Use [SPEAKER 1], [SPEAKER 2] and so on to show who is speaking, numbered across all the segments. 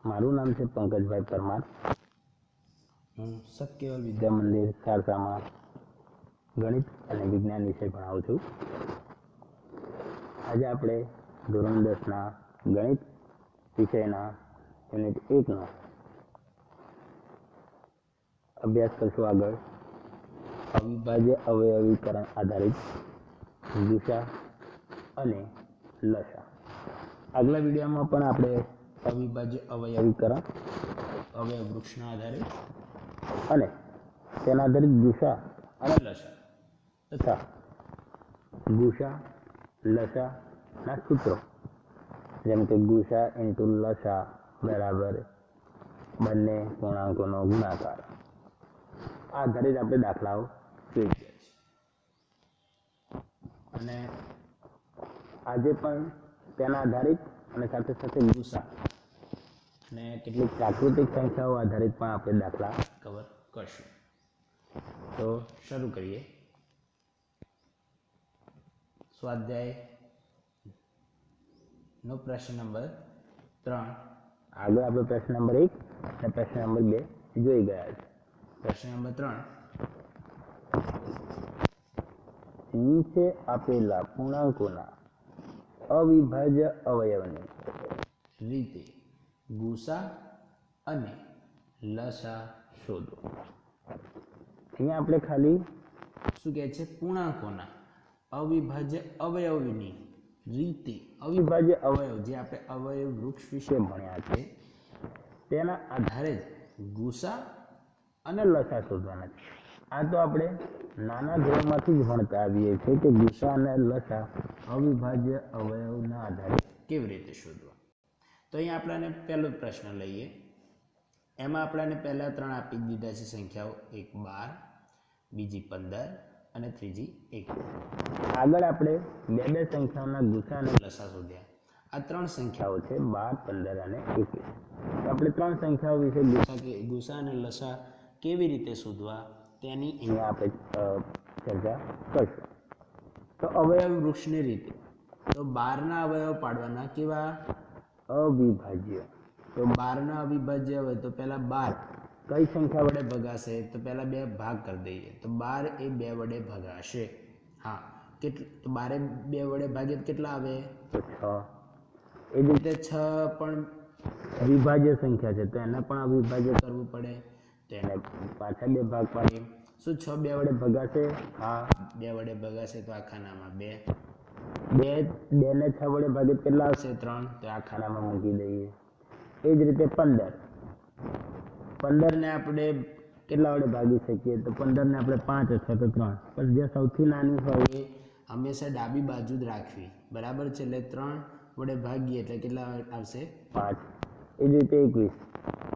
[SPEAKER 1] મારું નામ છે પંકજભાઈ પરમાર. હું સત્યકેવલ વિદ્યા મંદિર સારસામાં ગણિત અને વિજ્ઞાન વિષય ભણાવું છું. આજે આપણે ધોરણ 10ના ગણિત વિષયના યુનિટ 1નો અભ્યાસ કરશું. આગળ અવિભાજ્ય અવયવીકરણ આધારિત ગુસા અને લસા. આગલા વિડીયોમાં પણ આપણે અવિભાજ્ય અવયવીકરણ, અવયવ વૃક્ષના આધારે અને તેના આધારિત ગુસા અને લસા તથા ગુસા લસાના સૂત્રો, જેમ કે ગુસા ઇન્ટુ લસા બરાબર બંને પૂર્ણાંકોનો ગુણાકાર, આ આધારિત આપણે દાખલાઓ જોઈ ગયા છે. અને આજે પણ તેના આધારિત અને સાથે સાથે ગુસા અને કેટલીક પ્રાકૃતિક સંખ્યાઓ આધારિત પણ આપણે દાખલા કવર કરશું. તો શરૂ કરીએ. સ્વાધ્યાયનો પ્રશ્ન નંબર 3. આગળ આપણે પ્રશ્ન નંબર 1 અને પ્રશ્ન નંબર 2 જોઈ ગયા છે. પ્રશ્ન નંબર 3, નીચે આપેલા પૂર્ણાંકોના અવિભાજ્ય અવયવની રીતે ગુસા અને લસા શોધો. અહીંયા આપણે ખાલી શું કહે છે, પૂર્ણાંકોના અવિભાજ્ય અવયવની રીતે, અવિભાજ્ય અવયવ જે આપણે અવયવ વૃક્ષ વિશે ભણ્યા છે તેના આધારે જ ગુસા અને લસા શોધવાના છે. આ તો આપણે નાના ધોરણમાંથી જ ભણતા આવીએ છીએ કે ગુસા અને લસા અવિભાજ્ય અવયવના આધારે કેવી રીતે શોધવા. તો અહીંયા આપણને પહેલો પ્રશ્ન લઈએ. એમાં આપણને પહેલા 3 આપી દીધા છે સંખ્યાઓ, એક 12, બીજી 15 અને ત્રીજી 21. આગળ આપણે બે સંખ્યાઓના ગુસા અને લસા શોધ્યા. આ 3 સંખ્યાઓ છે 12, 15 અને 21. આપણે 3 સંખ્યાઓ વિશે ગુસા અને લસા કેવી રીતે શોધવા તેની અહીંયા આપણે ચર્ચા કરશું. તો અવયવ વૃક્ષની રીતે, તો 12ના અવયવ પાડવાના કેવા? અવિભાજ્ય. તો 12ના અવિભાજ્ય હોય તો પહેલા 12 કઈ સંખ્યા વડે ભગાશે? તો પહેલા 2 ભાગ કરી દઈએ. તો 12 એ 2 વડે ભગાશે. હા, તો 12 2 વડે ભાગે કેટલા આવે? તો 6. એ જ રીતે 6 પણ અવિભાજ્ય સંખ્યા છે તો એને પણ અવિભાજ્ય કરવું પડે, તો એને પાછા 2 ભાગ પાડીએ. શું 6 2 વડે ભગાશે? હા, 2 વડે ભગાશે. તો આ ખાનામાં 2 ને 6 વડે ભાગે કેટલા આવશે? 3. તો આ ખાનામાં મૂકી દઈએ. એ જ રીતે 15 ને આપણે કેટલા વડે ભાગી શકીએ? તો 15 ને આપણે 5 અથવા તો 3, પણ જે સૌથી નાની હોય એ હંમેશા ડાબી બાજુ જ રાખવી, બરાબર છે. એટલે 3 વડે ભાગીએ એટલે કેટલા આવશે? 5. એ જ રીતે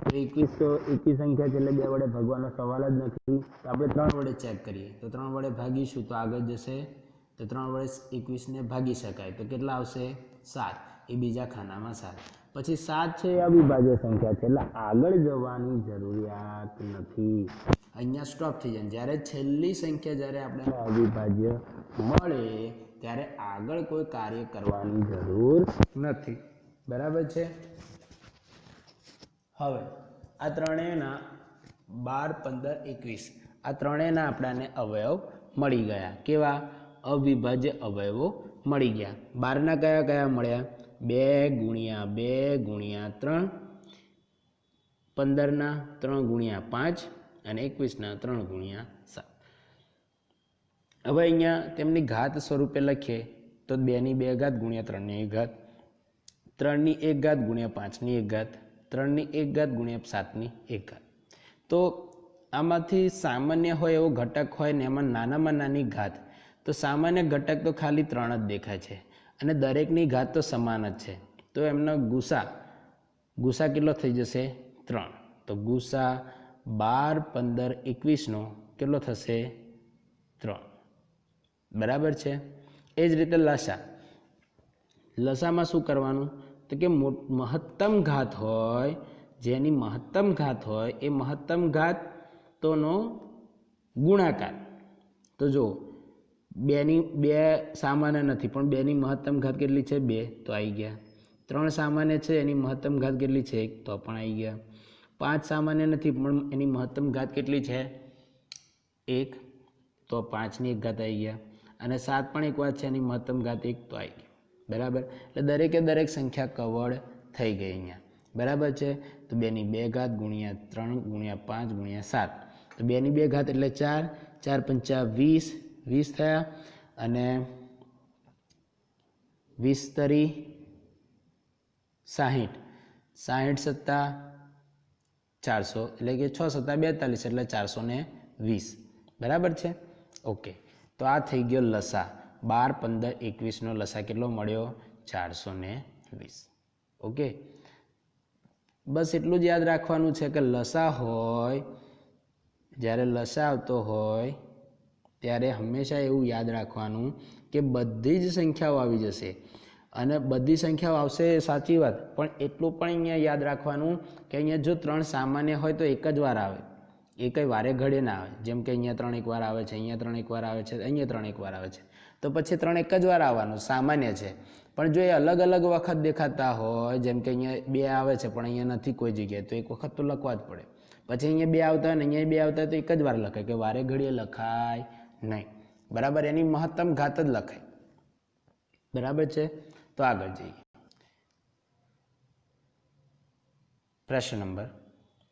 [SPEAKER 1] 21 તો એકી સંખ્યા છે એટલે 2 વડે ભાગવાનો સવાલ જ નથી. તો આપણે 3 વડે ચેક કરીએ. તો 3 વડે ભાગીશું તો આગળ જશે. તો 3 વડે 21ને ભાગી શકાય તો કેટલા આવશે? 7. એ બીજા ખાનામાં 7. પછી 7 છે એ અવિભાજ્ય સંખ્યા છે એટલે આગળ જવાની જરૂરિયાત નથી. અહીંયા સ્ટોપ થઈ જાય. જ્યારે છેલ્લી સંખ્યા જ્યારે આપણે અવિભાજ્ય મળે ત્યારે આગળ કોઈ કાર્ય કરવાની જરૂર નથી, બરાબર છે. હવે આ ત્રણેયના 12, 15, 21 આ ત્રણેયના આપણાને અવયવ મળી ગયા. કેવા? અવિભાજ્ય અવયવો મળી ગયા. 12ના કયા કયા મળ્યા? 2 ગુણ્યા 2 ગુણ્યા 3, 15ના 3 ગુણ્યા 5 અને 21ના 3 ગુણ્યા 7. હવે અહીંયા તેમની ઘાત સ્વરૂપે લખીએ તો 2ની 2 ઘાત ગુણ્યા 3ની 1 ઘાત, 3ની 1 ઘાત ગુણ્યા 5ની 1 ઘાત, 3ની 1 ઘાત ગુણ્યા 7ની 1 ઘાત. તો આમાંથી સામાન્ય હોય એવો ઘટક હોય ને એમાં નાનામાં નાની ઘાત, તો સામાન્ય ઘટક તો ખાલી 3 જ દેખાય છે અને દરેકની ઘાત તો સમાન જ છે. તો એમનો ગુસા કેટલો થઈ જશે? 3. તો ગુસા 12, 15, 21નો કેટલો થશે? 3, બરાબર છે. એ જ રીતે લસામાં શું કરવાનું? તો કે મહત્તમ ઘાત હોય, જેની મહત્તમ ઘાત હોય એ મહત્તમ ઘાતનો ગુણાકાર. તો જો 2 સામાન્ય નથી પણ 2ની મહત્તમ ઘાત કેટલી છે? 2. તો આવી ગયા. 3 સામાન્ય છે, એની મહત્તમ ઘાત કેટલી છે? 1, તો પણ આવી ગયા. 5 સામાન્ય નથી પણ એની મહત્તમ ઘાત કેટલી છે? 1, તો 5ની 1 ઘાત આવી ગયા. અને 7 પણ એક વાત છે, એની મહત્તમ ઘાત 1, તો આવી ગઈ. બરાબર. એટલે દરેકે દરેક સંખ્યા કવર થઈ ગઈ અહીંયા. બરાબર છે. તો 2ની 2 ઘાત ગુણ્યા 3 ગુણ્યા 5 ગુણ્યા 7, તો 2ની 2 ઘાત એટલે 4, 4 પંચા 20, 20 થયા. અને 20 તરી 60, 60 સત્તા 400, એટલે કે 6 સત્તા 42, એટલે 420. બરાબર છે. ઓકે, તો આ થઈ ગયો લસા. 12, 15, 21નો લસા કેટલો મળ્યો? 420. ઓકે, બસ એટલું જ યાદ રાખવાનું છે કે લસા હોય, જ્યારે લસા આવતો હોય ત્યારે હંમેશા એવું યાદ રાખવાનું કે બધી જ સંખ્યાઓ આવી જશે. અને બધી સંખ્યાઓ આવશે સાચી વાત, પણ એટલું પણ અહીંયા યાદ રાખવાનું કે અહીંયા જો 3 સામાન્ય હોય તો એક જ વાર આવે, એ કંઈ વારે ઘડે ના આવે. જેમ કે અહીંયા 3 એકવાર આવે છે, અહીંયા 3 એકવાર આવે છે, અહીંયા 3 એકવાર આવે છે, તો પછી 3 એક જ વાર આવવાનું સામાન્ય છે. પણ જો એ અલગ અલગ વખત દેખાતા હોય, જેમ કે અહીંયા 2 આવે છે પણ અહીંયા નથી કોઈ જગ્યાએ, તો એક વખત તો લખવા જ પડે. પછી અહીંયા 2 આવતા હોય ને અહીંયા 2 આવતા હોય તો એક જ વાર લખાય, કે વારે ઘડીએ લખાય નહીં. બરાબર, એની મહત્તમ ઘાત જ લખાય. બરાબર છે. તો આગળ જઈએ. પ્રશ્ન નંબર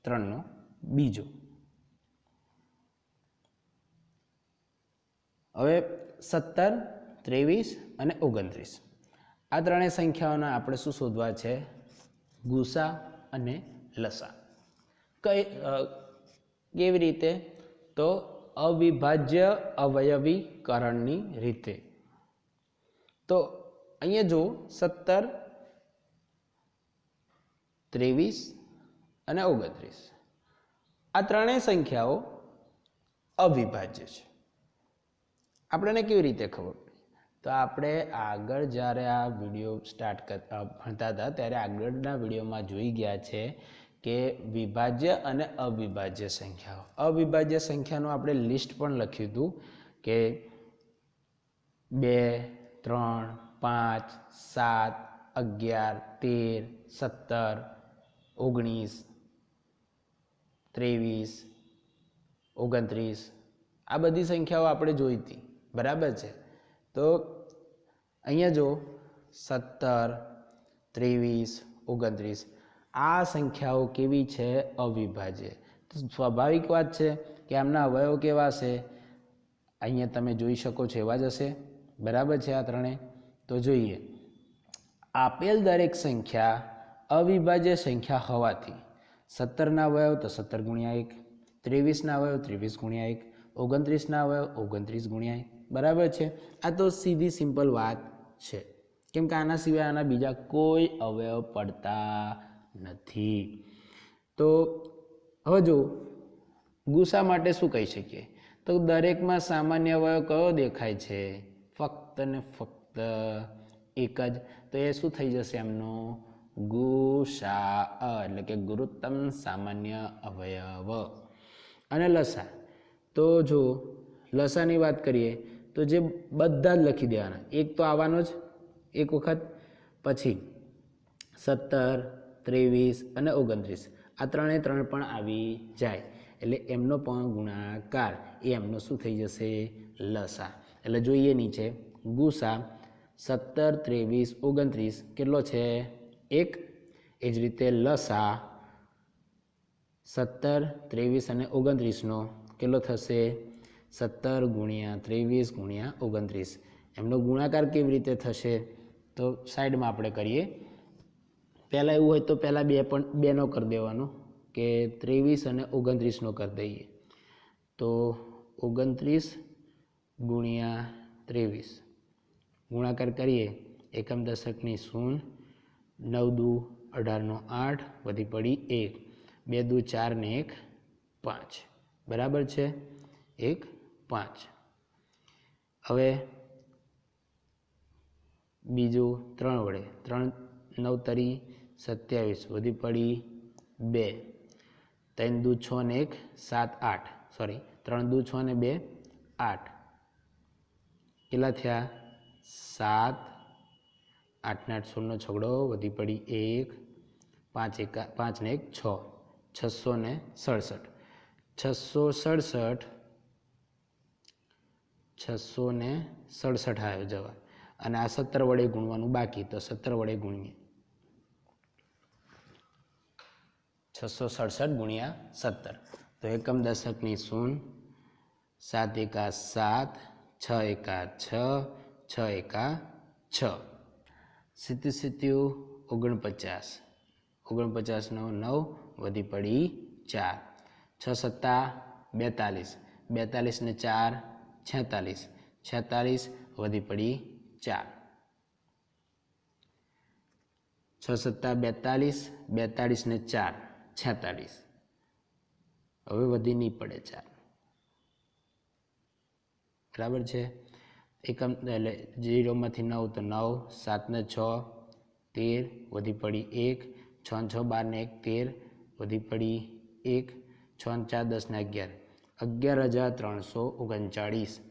[SPEAKER 1] 3નો બીજો. હવે 17, 23 અને 29 આ ત્રણેય સંખ્યાઓના આપણે શું શોધવા છે? ગુસા અને લસા. કેવી રીતે? તો અવિભાજ્ય અવયવીકરણની રીતે. તો અહીંયા જો 17, 23 અને 29 આ ત્રણેય સંખ્યાઓ અવિભાજ્ય છે. આપણને કેવી રીતે ખબર પડી? તો આપણે આગળ જ્યારે આ વિડીયો ભણતા હતા ત્યારે આગળના વિડીયોમાં જોઈ ગયા છે કે વિભાજ્ય અને અવિભાજ્ય સંખ્યાઓ. અવિભાજ્ય સંખ્યાનું આપણે લિસ્ટ પણ લખ્યું હતું કે 2, 3, 5, 7, 11, 13, 17, 19, 23, 29 આ બધી સંખ્યાઓ આપણે જોઈ હતી. બરાબર છે. તો અહીંયા જો 17, 23, 29 આ સંખ્યાઓ કેવી છે? અવિભાજ્ય. તો સ્વાભાવિક વાત છે કે આમના અવયવ કેવા છે? અહીંયા તમે જોઈ શકો છો એવા જ હશે. બરાબર છે. આ ત્રણેય તો જોઈએ. આપેલ દરેક સંખ્યા અવિભાજ્ય સંખ્યા હોવાથી 17ના અવયવ તો 17 ગુણ્યા 1, 23ના અવયવ 23 ગુણ્યા 1, 29ના અવયવ 29 ગુણ્યા 1. બરાબર છે. આ તો સીધી સિમ્પલ વાત છે, કેમ કે આના સિવાય આના બીજા કોઈ અવયવ પડતા નથી. તો હવે જો ગુસા માટે શું કહી શકીએ? તો દરેકમાં સામાન્ય અવયવ કયો દેખાય છે? ફક્ત ને ફક્ત એક જ. તો એ શું થઈ જશે? એમનો ગુસા, એટલે કે ગુરુત્તમ સામાન્ય અવયવ. અને લસા, તો જો લસાની વાત કરીએ તો જે બધા જ લખી દેવાના. એક તો આવવાનો જ એક વખત, પછી 17, 23 અને 29 આ ત્રણે ત્રણ પણ આવી જાય, એટલે એમનો પણ ગુણાકાર એ એમનો શું થઈ જશે? લસા. એટલે જોઈએ નીચે ગુસા 17, 23, 29 કેટલો છે? 1. એ જ રીતે લસા 17, 23 અને 29નો કેટલો થશે? 17 ગુણ્યા 23 ગુણ્યા 29. એમનો ગુણાકાર કેવી રીતે થશે? તો સાઈડમાં આપણે કરીએ. પહેલાં એવું હોય તો પહેલાં બેનો કરી દેવાનો, કે 23 અને 29નો કરી દઈએ. તો 29 ગુણ્યા 23 ગુણાકાર કરીએ. એકમ દશકની 0, 9 દુ 18નો 8, વધી પડી 1, 2 દુ 4 ને 1 5. બરાબર છે. 1 5. હવે બીજું 3 વડે 3 9 તરી 27, વધી પડી 2, 3 દુ 6 ને 1 7 8, સોરી 3 દુ 6 ને 2 8. કેટલા થયા? 7, 8 ને 8 16નો છગડો વધી પડી 1 5 ને 1 6 667 667 આવ્યો જવાબ અને આ 17 વડે ગુણવાનું બાકી તો 17 વડે ગુણીએ 667 ગુણ્યા 17 તો એકમ દશકની શૂન 7 એકા 7 6 એકા 6 6 એકા 6 77 49 49 નો 9 વધી પડી 4 6 સત્તા 42 42 ને 4 46 46 વધી પડી 4 6 સત્તા 42 42 ને 4 46 હવે વધી નહીં પડે 4 બરાબર છે એકમ એટલે 0 માંથી 9 તો 9 7 ને 6 13 વધી પડી 1 6 ને 6 12 ને 1 13 વધી પડી 1 6 ને 4 10 ને 11 11339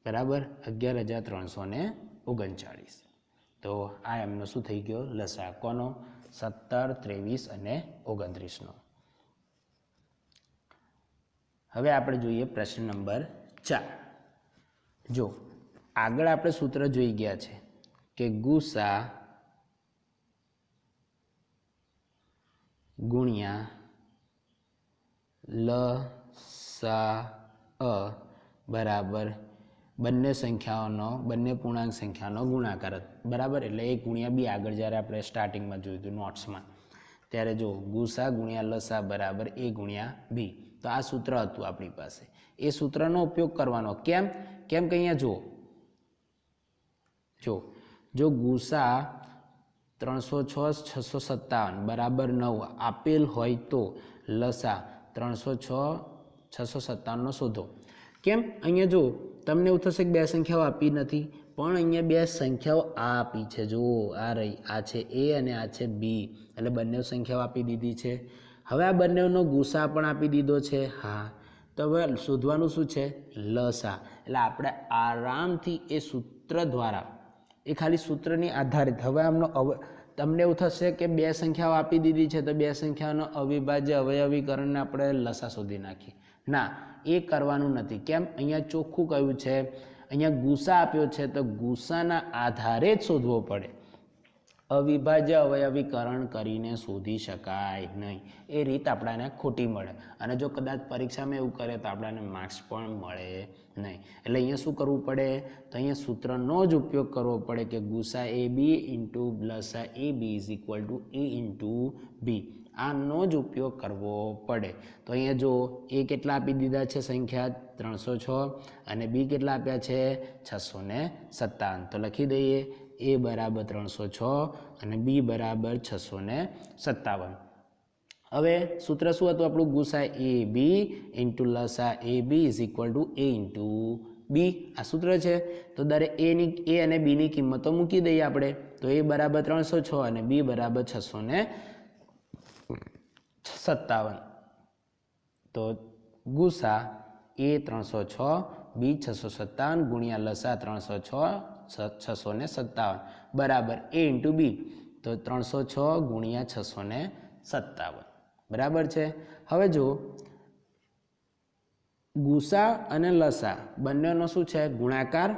[SPEAKER 1] બરાબર 11339 તો આ એમનો શું થઈ ગયો લસા કોનો 17 23 અને 29 નો હવે આપણે જોઈએ પ્રશ્ન નંબર 4 જો આગળ આપણે સૂત્ર જોઈ ગયા છે કે ગુસા ગુણ્યા લસા બરાબર બંને સંખ્યાઓનો બંને પૂર્ણાંક સંખ્યાનો ગુણાકાર બરાબર એટલે એ ગુણ્યા બી આગળ જ્યારે આપણે સ્ટાર્ટિંગમાં જોયું હતું નોટ્સમાં ત્યારે જો ગુસા ગુણ્યા લસા બરાબર એ ગુણ્યા બી તો આ સૂત્ર હતું આપણી પાસે એ સૂત્રનો ઉપયોગ કરવાનો કેમ કેમ કે અહીંયા જો ગુસા 306 657 બરાબર 9 આપેલ હોય તો લસા 306 657 નો શોધો કેમ અહીંયા જો તમને એવું થશે કે બે સંખ્યાઓ આપી નથી પણ અહીંયા બે સંખ્યાઓ આપી છે જો આ રહી આ છે એ અને આ છે બી એટલે બંને સંખ્યાઓ આપી દીધી છે હવે આ બંનેનો ગુસા પણ આપી દીધો છે હા તો હવે શોધવાનું શું છે લસા એટલે આપણે આરામથી એ સૂત્ર દ્વારા એ ખાલી સૂત્રની આધારિત હવે આમનો તમને એવું થશે કે બે સંખ્યાઓ આપી દીધી છે તો બે સંખ્યાઓનો અવિભાજ્ય અવયવીકરણને આપણે લસા શોધી નાખીએ ના એ કરવાનું નથી કેમ અહીંયા ચોખ્ખું કહ્યું છે અહીંયા ગુસા આપ્યો છે તો ગુસાના આધારે જ શોધવો પડે અવિભાજ્ય અવયવીકરણ કરીને શોધી શકાય નહીં એ રીત આપણને ખોટી મળે અને જો કદાચ પરીક્ષામાં એવું કરે તો આપણને માર્ક્સ પણ મળે નહીં એટલે અહીંયા શું કરવું પડે તો અહીંયા સૂત્રનો જ ઉપયોગ કરવો પડે કે ગુસા એ બી ઇન્ટુ લસા A B is equal to A into B આનો જ ઉપયોગ કરવો પડે તો અહીંયા જો એ કેટલા આપી દીધા છે સંખ્યા 306 અને બી કેટલા આપ્યા છે 657 તો લખી દઈએ એ બરાબર 306 અને બી બરાબર 657 હવે સૂત્ર શું હતું આપણું ગુસા એ બી ઇન્ટુ લસા A B is equal to A into B આ સૂત્ર છે તો દરેક એ અને બીની કિંમતો મૂકી દઈએ આપણે તો એ બરાબર 306 અને બી બરાબર 657 તો ગુસા એ 306 બી 657 ગુણ્યા લસા 657 બરાબર એ ઇન્ટુ બી તો 306 ગુણ્યા 657 બરાબર છે હવે જો ગુસા અને લસા બંનેનો શું છે ગુણાકાર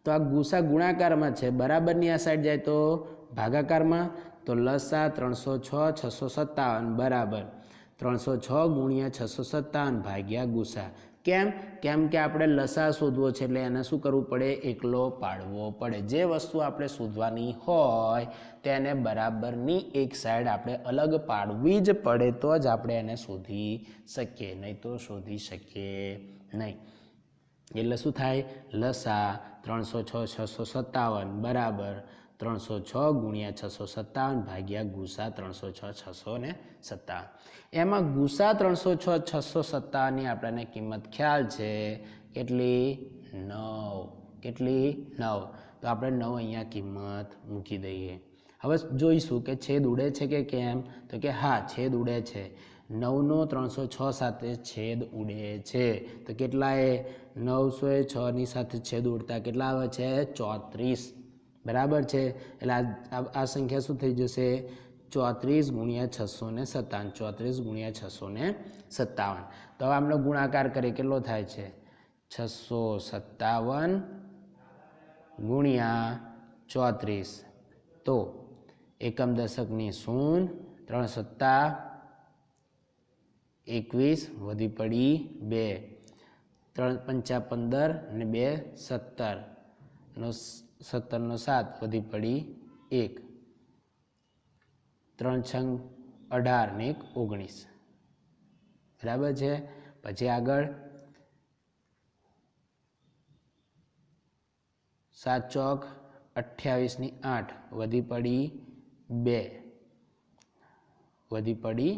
[SPEAKER 1] તો આ ગુસા ગુણાકારમાં છે બરાબરની આ સાઈડ જાય તો ભાગાકારમાં તો લસા 306 657 બરાબર 306 ગુણ્યા 657 ભાગ્યા ગુસા કેમ કેમ કે આપણે લસા શોધવો છે એટલે એને શું કરવું પડે એકલો પાડવો પડે જે વસ્તુ આપણે શોધવાની હોય તેને બરાબરની એક સાઈડ આપણે અલગ પાડવી જ પડે તો જ આપણે એને શોધી શકીએ નહીં તો શોધી શકીએ નહીં એટલે શું થાય લસા 306 657 બરાબર 306 ગુણ્યા 657 ભાગ્યા ગુસા 306 657 એમાં ગુસા 306 657 ની આપણને કિંમત ખ્યાલ છે કેટલી 9 તો આપણે 9 અહીંયા કિંમત મૂકી દઈએ હવે જોઈશું કે છેદ ઉડે છે કે કેમ તો કે હા છેદ ઉડે છે 9 નો 306 સાથે છેદ ઉડે છે તો કેટલા એ 906 ની સાથે છેદ ઉડતા કેટલા આવે છે 34 बराबर है। એટલે આ સંખ્યા શું થઈ જશે 34 ગુણ્યા 657 34 ગુણ્યા 657 તો હવે આપણે ગુણાકાર કરીએ કેટલો થાય છે 657 ગુણ્યા 34 તો એકમ દશકની 0 3 સત્તા 21 વધી પડી 2 3 પંચા 15 અને 2 17 નો 17 નો 7 વધી પડી 1 3 છંગ 18 ને 19 બરાબર છે। પછી આગળ 7 ચોક 28 ની 8 વધી પડી 2 વધી પડી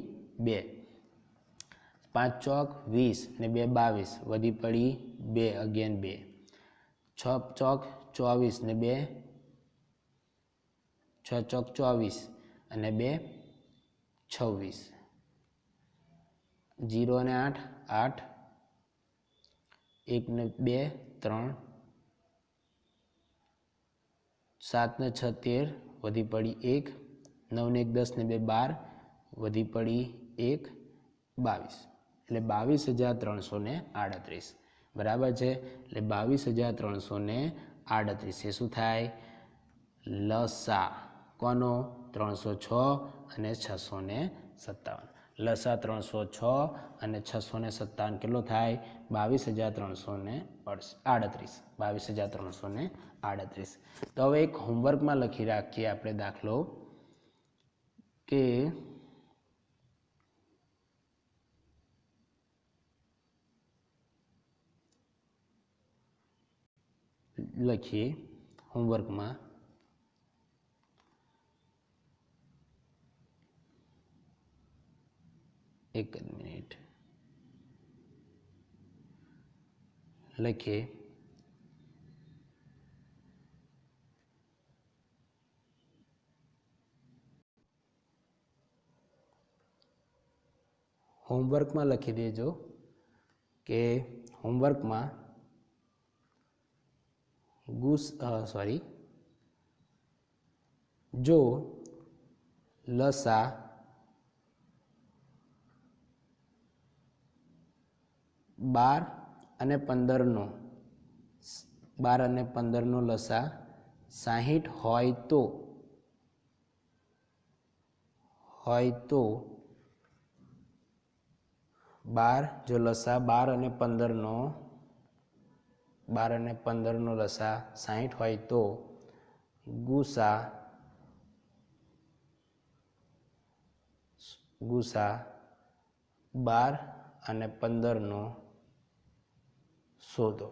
[SPEAKER 1] 2 5 ચોક 20 ને 2 22 વધી પડી 2 અગેન 2 6 ચોક 24 ને 2 6 ચોક 24 અને 2 26 0 ને 8 8 1 ને 2 3 7 ને 6 13 વધી પડી 1 9 ને 1 10 ને 2 12 વધી પડી 1 22 એટલે 22,338 બરાબર છે। એટલે 22,338 એ શું થાય લસા કોનો 306 અને 657 લસા 306 અને 657 કેટલો થાય 22,338 22,338 તો હવે એક હોમવર્કમાં લખી રાખીએ આપણે દાખલો કે લખીએ હોમવર્કમાં एक मिनट लखिए होमवर्क में लखी देजो कि होमवर्क में जो लसा 12 અને 15 નો લસા 60 હોય તો 12 જો લસા 12 અને 15 નો લસા 60 હોય તો ગુસા 12 અને 15 નો शोधो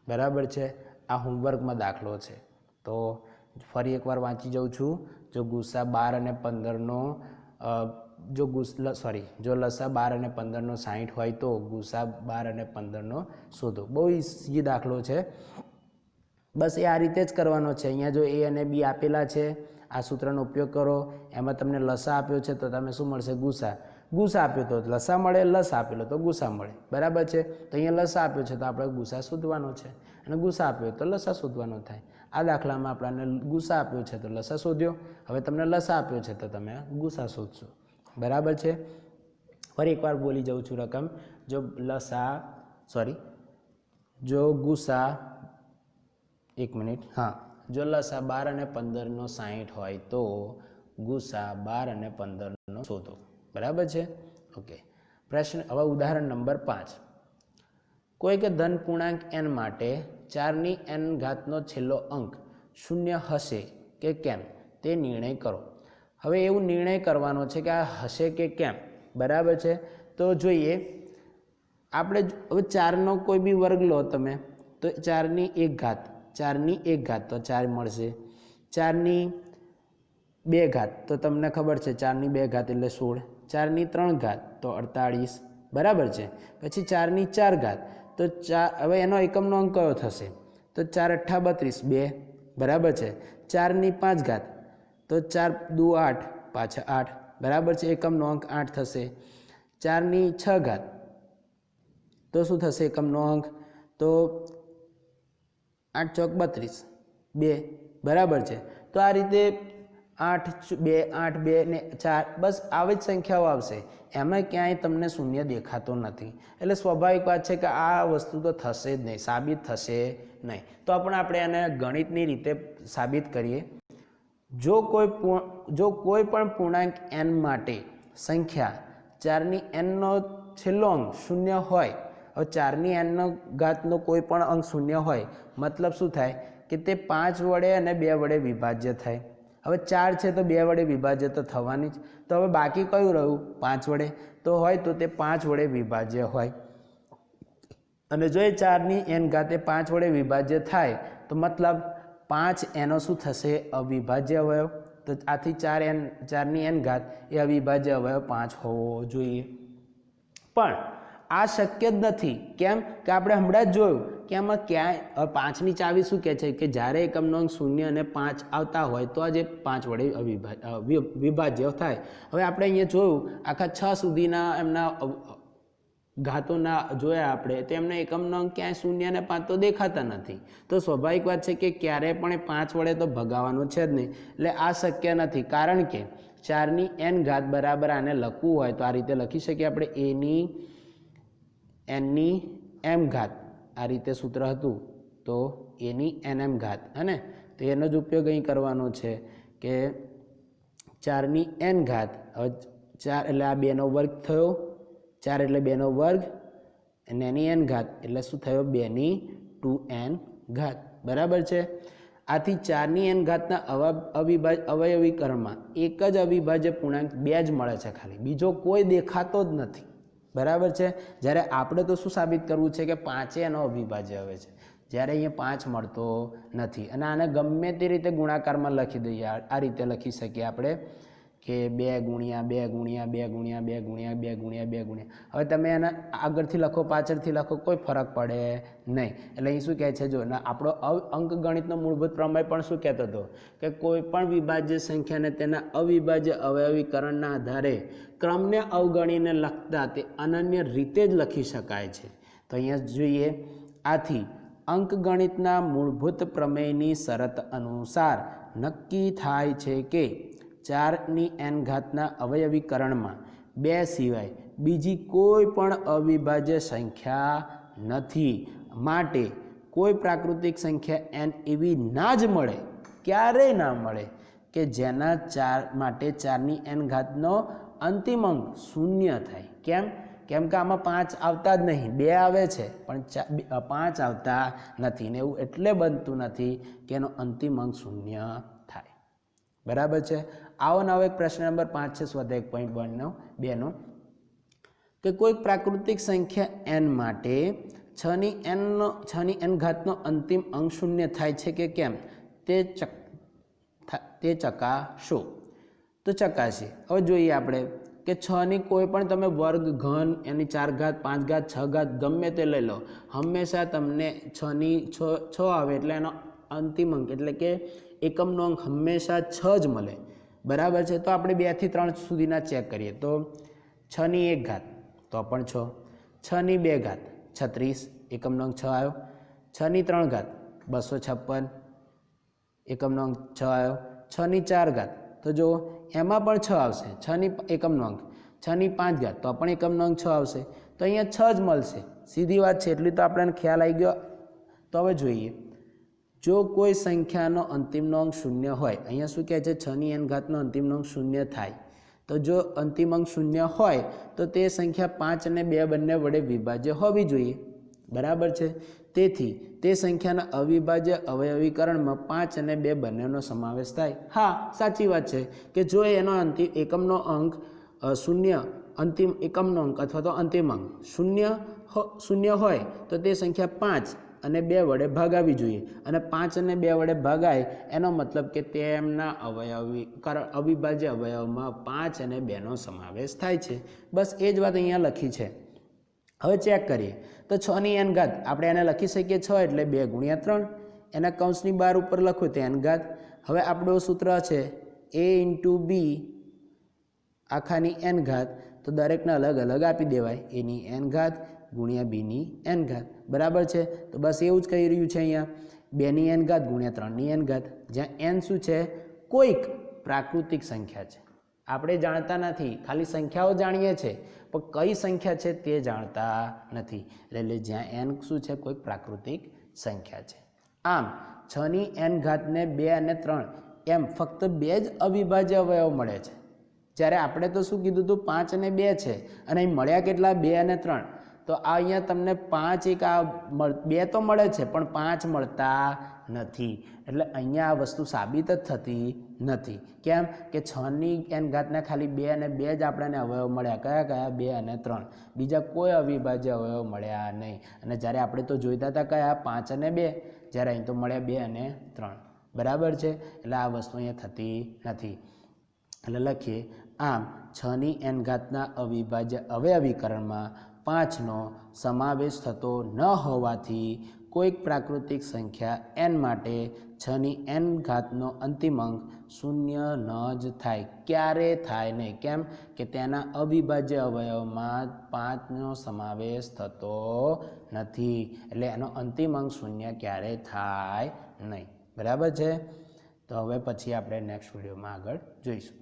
[SPEAKER 1] बराबर है। आ होमवर्क में दाखलो है तो फरी एक बार वाँची जाऊँ छू जो गुस्सा 12 અને 15 नो जो लसा 12 અને 15 नो 60 હોય तो गुस्सा 12 અને 15 नो शोधो। बहुत ईजी दाखलो है बस ये आ रीते ज करवानो है। अहींया जो ए अने बी आपेला है आ सूत्रनो उपयोग करो एमां तमने लसा आप्यो छे तो तमे शुं मळशे गुस्सा गुस्सा आप्यो तो लसा मळे लसा आपेलो तो गुस्सा मळे बराबर है। तो अहींया लसा आप्यो छे तो आपणे गुस्सा शोधवानो छे अने गुस्सा आप्यो तो लसा शोधवानो थाय। आ दाखलामां आपणे गुस्सा आप्यो छे तो लसा शोध्यो हवे तमने लसा आप्यो छे तो तमे गुस्सा शोधशो बराबर है। फरी एकवार बोली जाऊँ छुं रकम जो लसा जो गुस्सा 1 मिनिट हाँ जो लसा 12 અને 15 નો 60 હોય तो गुस्सा 12 અને 15 નો शोधो बराबर है। ओके प्रश्न हवे उदाहरण नंबर 5 कोई के धन पूर्णांक n माटे 4 ની n घातनो छेल्लो अंक 0 हशे के केम ते निर्णय करो। हवे एवुं निर्णय करवानो छे के आ हशे के केम बराबर है। तो जोईए आपणे हवे 4 नो कोई बी वर्ग लो तमे तो 4 ની 1 घात 4 ની 1 घात तो 4 मळशे 4 ની 2 घात तो तमने खबर है 4 ની 2 घात एटले 16 4 ની 3 घात तो 48 बराबर है। पछी 4 ની 4 घात तो 4 हवे एनो एकमनो अंक कयो थशे तो 4 8 32 2 बराबर है। 4 ની 5 घात तो 4 2 8 पाछा 8 बराबर है। एकमनो अंक 8 थशे। 4 ની 6 घात तो शुं थशे एकमनो अंक तो 8 चौक 32 2 બરાબર છે। તો આ રીતે 8 2 8 2 ને 4 બસ આવી જ સંખ્યાઓ આવશે, એમાં ક્યાંય તમને શૂન્ય દેખાતો નથી। એટલે સ્વાભાવિક વાત છે કે આ વસ્તુ તો થશે જ નહીં, સાબિત થશે નહીં। તો આપણે એને ગણિતની રીતે સાબિત કરીએ। જો કોઈ પણ પૂર્ણાંક n માટે સંખ્યા 4ની n નો છેલ્લો અંક શૂન્ય હોય, હવે 4ની n નો ઘાતનો કોઈ પણ અંક શૂન્ય હોય, મતલબ શું થાય કે તે 5 વડે અને 2 વડે વિભાજ્ય થાય। હવે 4 છે તો 2 વડે વિભાજ્ય તો થવાની જ। તો હવે બાકી કયું રહ્યું? 5 વડે। તો હોય તો તે 5 વડે વિભાજ્ય હોય। અને જો એ 4ની n ઘાત એ 5 વડે વિભાજ્ય થાય તો મતલબ 5 એનો શું થશે? અવિભાજ્ય અવયવ। તો આથી 4ની n ઘાત એ અવિભાજ્ય અવયવ 5 હોવો જોઈએ। પણ આ શક્ય જ નથી। કેમ કે આપણે હમણાં જ જોયું કે આમાં ક્યાંય 5ની ચાવી શું કહે છે કે જ્યારે એકમનો અંક 0 અને 5 આવતા હોય તો જ 5 વડે વિભાજ્ય થાય। હવે આપણે અહીંયા જોયું આખા 6 સુધીના એમના ઘાતોના જોયા આપણે, તો એમને એકમનો અંક ક્યાંય 0 અને 5 તો દેખાતા નથી। તો સ્વાભાવિક વાત છે કે ક્યારેય પણ 5 વડે તો ભગાવાનો છે જ નહીં। એટલે આ શક્ય નથી, કારણ કે 4ની n ઘાત બરાબર આને લખવું હોય તો આ રીતે લખી શકીએ આપણે, એની nની m ઘાત, આ રીતે સૂત્ર હતું તો એની nm ઘાત, હે, તો એનો જ ઉપયોગ અહીં કરવાનો છે કે 4ની n ઘાત, હવે 4 એટલે આ 2નો વર્ગ થયો, 4 એટલે 2નો વર્ગ, અને એની n ઘાત એટલે શું થયો? 2ની 2n ઘાત, બરાબર છે। આથી 4ની n ઘાતના અવયવીકરણમાં એક જ અવિભાજ્ય પૂર્ણાંક 2 જ મળે છે ખાલી, બીજો કોઈ દેખાતો જ નથી, બરાબર છે। જ્યારે આપણે તો શું સાબિત કરવું છે કે 5 એનો અવિભાજ્ય આવે છે, જ્યારે અહીંયા 5 મળતો નથી। અને આને ગમે તે રીતે ગુણાકારમાં લખી દઈએ, આ રીતે લખી શકીએ આપણે કે 2 ગુણ્યા 2 ગુણ્યા 2 ગુણ્યા 2 ગુણ્યા 2 ગુણ્યા 2 ગુણ્યા, હવે તમે એને આગળથી લખો પાછળથી લખો કોઈ ફરક પડે નહીં। એટલે અહીં શું કહે છે, જો આપણો અંકગણિતનો મૂળભૂત પ્રમેય પણ શું કહેતો હતો કે કોઈ પણ વિભાજ્ય સંખ્યાને તેના અવિભાજ્ય અવયવીકરણના આધારે ક્રમને અવગણીને લખતા તે અનન્ય રીતે જ લખી શકાય છે। તો અહીંયા જોઈએ, આથી અંકગણિતના મૂળભૂત પ્રમેયની શરત અનુસાર નક્કી થાય છે કે 4ની n ઘાતના અવયવીકરણમાં 2 સિવાય બીજી કોઈ પણ અવિભાજ્ય સંખ્યા નથી। માટે કોઈ પ્રાકૃતિક સંખ્યા n એવી ના જ મળે, ક્યારેય ના મળે કે જેના 4 માટે 4ની n ઘાતનો અંતિમ અંક 0 થાય। કેમ કે આમાં 5 આવતા જ નહીં, 2 આવે છે પણ 5 આવતા નથી, ને એવું એટલે બનતું નથી કે એનો અંતિમ અંક 0 થાય, બરાબર છે। આવો નવો એક પ્રશ્ન નંબર 5 છે સ્વાધ્યાય 1.2 નો, કે કોઈ પ્રાકૃતિક સંખ્યા n માટે 6ની n ઘાતનો અંતિમ અંક 0 થાય છે કે કેમ તે ચકાસો। તો ચકાસીએ। હવે જોઈએ આપણે કે 6ની કોઈ પણ તમે વર્ગ, ઘન, એની 4 ઘાત, 5 ઘાત, 6 ઘાત ગમે તે લઈ લો, હંમેશા તમને 6 આવે એટલે એનો અંતિમ અંક એટલે કે એકમનો અંક હંમેશા 6 જ મળે, બરાબર છે। તો આપણે 2 થી 3 સુધીના ચેક કરીએ તો 6ની 1 ઘાત તો પણ 6, 6ની 2 ઘાત 36, એકમનો અંક 6 આવ્યો, 6ની 3 ઘાત 256, એકમનો અંક 6 આવ્યો, 6ની 4 ઘાત તો જો એમાં પણ 6 આવશે, 6ની એકમનો અંક, 6ની 5 ઘાત તો પણ એકમનો અંક 6 આવશે। તો અહીંયા 6 જ મળશે, સીધી વાત છે, એટલી તો આપણને ખ્યાલ આવી ગયો। તો હવે જોઈએ, જો કોઈ સંખ્યાનો અંતિમનો અંક 0 હોય, અહીંયા શું કહે છે 6ની n ઘાતનો અંતિમનો અંક 0 થાય, તો જો અંતિમ અંક 0 હોય તો તે સંખ્યા 5 અને 2 બંને વડે વિભાજ્ય હોવી જોઈએ, બરાબર છે। તેથી તે સંખ્યાના અવિભાજ્ય અવયવીકરણમાં 5 અને 2 બંનેનો સમાવેશ થાય। હા, સાચી વાત છે કે જો એનો અંતિમ એકમનો અંક 0, અંતિમ એકમનો અંક અથવા તો અંતિમ અંક 0 હોય તો તે સંખ્યા 5 અને 2 વડે ભાગાવી જોઈએ, અને 5 અને 2 વડે ભાગાય એનો મતલબ કે તેમના અવિભાજ્ય અવયવમાં 5 અને 2નો સમાવેશ થાય છે। બસ એ જ વાત અહીંયા લખી છે। હવે ચેક કરીએ તો 6ની n ઘાત આપણે એને લખી શકીએ 6 એટલે 2 ગુણ્યા 3, એના કૌંસની બહાર ઉપર લખો તો n ઘાત। હવે આપણું સૂત્ર છે a × b આખાની n ઘાત, તો દરેકને અલગ અલગ આપી દેવાય, એની n ઘાત ગુણ્યા બીની n ઘાત, બરાબર છે। તો બસ એવું જ કહી રહ્યું છે અહીંયા 2 ની n ઘાત ગુણ્યા 3 ની n ઘાત, જ્યાં n શું છે? કોઈક પ્રાકૃતિક સંખ્યા છે. આપણે જાણતા નથી, ખાલી સંખ્યાઓ જાણીએ છીએ પણ કઈ સંખ્યા છે તે જાણતા નથી. એટલે જ્યાં n શું છે? કોઈક પ્રાકૃતિક સંખ્યા છે. આમ 6 ની n ઘાતને 2 અને 3 એમ ફક્ત 2 જ અવિભાજ્ય અવયવ મળે છે. જ્યારે આપણે તો શું કીધું હતું? 5 અને 2 છે, અને અહીં મળ્યા કેટલા? 2 અને 3. તો આ અહીંયા તમને 5 એક આ 2 તો મળે છે પણ 5 મળતા નથી. એટલે અહીંયા આ વસ્તુ સાબિત જ થતી નથી. કેમ કે 6 ની n ઘાતના ખાલી 2 અને 2 જ આપણને અવયવ મળ્યા. કયા કયા? 2 અને 3. બીજા કોઈ અવિભાજ્ય અવયવ મળ્યા નહીં. અને જ્યારે આપણે તો જોઈતા હતા કયા? 5 અને 2. જ્યારે અહીં તો મળ્યા 2 અને 3. બરાબર છે? એટલે આ વસ્તુ અહીંયા થતી નથી. એટલે લખીએ, આમ 6 ની n ઘાતના અવિભાજ્ય અવયવીકરણમાં 5નો સમાવેશ થતો ન હોવાથી કોઈક પ્રાકૃતિક સંખ્યા n માટે 6 ની n ઘાતનો અંતિમ અંક 0 ન જ થાય. ક્યારે થાય નહીં? કેમ કે તેના અવિભાજ્ય અવયવમાં 5નો સમાવેશ થતો નથી. એટલે એનો અંતિમ અંક 0 ક્યારેય થાય નહીં. બરાબર છે? તો હવે પછી આપણે નેક્સ્ટ વિડીયોમાં આગળ જોઈશું.